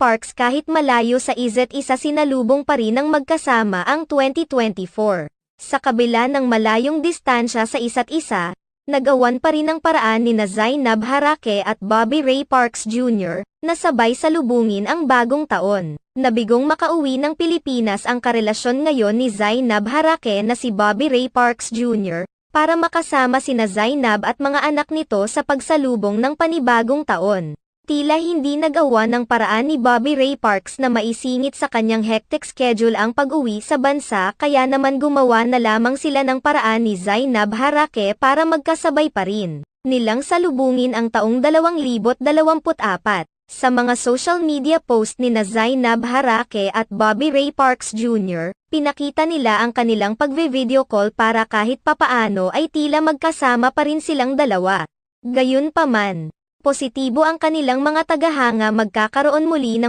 Parks kahit malayo sa isa't isa sinalubong pa rin ng magkasama ang 2024. Sa kabila ng malayong distansya sa isa't isa, nagawan pa rin ang paraan ni Zainab Harake at Bobby Ray Parks Jr. na sabay salubungin ang bagong taon. Nabigong makauwi ng Pilipinas ang karelasyon ngayon ni Zainab Harake na si Bobby Ray Parks Jr. para makasama sina Zainab at mga anak nito sa pagsalubong ng panibagong taon. Tila hindi nagawa ng paraan ni Bobby Ray Parks na maisingit sa kanyang hectic schedule ang pag-uwi sa bansa kaya naman gumawa na lamang sila ng paraan ni Zainab Harake para magkasabay pa rin nilang salubungin ang taong 2024. Sa mga social media post ni Zainab Harake at Bobby Ray Parks Jr., pinakita nila ang kanilang pagve-video call para kahit papaano ay tila magkasama pa rin silang dalawa. Gayunpaman, positibo ang kanilang mga tagahanga magkakaroon muli ng